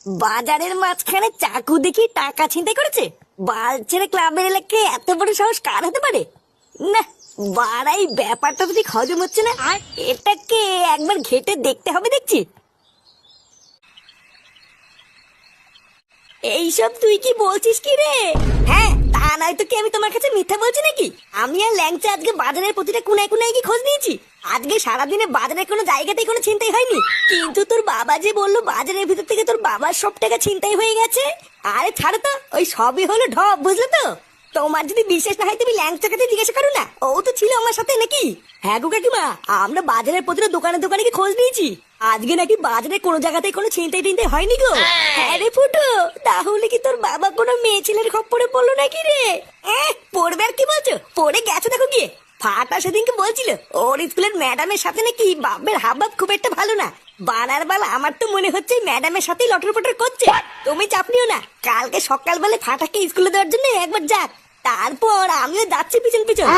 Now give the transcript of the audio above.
বাজারের মাঝখানে চাকু দেখি টাকা ছিনতাই করেছে? বালছেড়ে ক্লাবের এলাকায় এত বড় সাহস কার হতে পারে? না, বাড়াই ব্যাপারটা তো ঠিক হজম হচ্ছে না। আর এটাকে একবার ঘেটে দেখতে হবে দেখছি। এইসব তুই কি বলছিস কি রে? হ্যাঁ, তা নয় তো কি আমি তোমার কাছে মিথ্যা বলছি নাকি? আমি আর ল্যাংচা আজকে বাজারের প্রতিটা কোনায় কোনায় কি খোঁজ নিয়েছি। আজকে সারাদিনে বাজারের কোনো জায়গাতেই কোনো ছিনতাই হয়নি। কিন্তু তোর বাবা যে বললো বাজারের ভিতর থেকে তোর বাবার সব টাকা ছিনতাই হয়ে গেছে। আরে ছাড়ো তো, ওই সবই হলো ঢপ, বুঝলে তো? তোমার যদি বিশ্বাস না হয় তুমি ল্যাংচার কাছে জিজ্ঞাসা করো না, ও তো ছিল আমার সাথে নাকি। হ্যাঁ গো কাকিমা, আমরা বাজারের প্রতিটা দোকানে দোকানে কি খোঁজ নিয়েছি। আজকে নাকি বাজারে কোনো জায়গাতে কোনো ছিনতাই টিনতাই হয়নি গো। হ্যাঁ রে ফুটো, তাহলে কি তোর বাবা কোনো মেয়ে ছেলের খপ্পরে পড়লো নাকি রে? পড়বে আর কি বলছো, পড়ে গেছো দেখো গিয়ে। ফাটা সেদিনকে বলছিল ওর স্কুলের ম্যাডামের সাথে নাকি বাপের হাবভাব খুব একটা ভালো না। বানার বেলা আমার তো মনে হচ্ছে ম্যাডামের সাথেই লটর পটর করছে। তুমি চাপ নিও না, কালকে সকালবেলা ফাটাকে স্কুলে দেওয়ার জন্য একবার যাক, তারপর আমিও যাচ্ছি পিছন পিছন।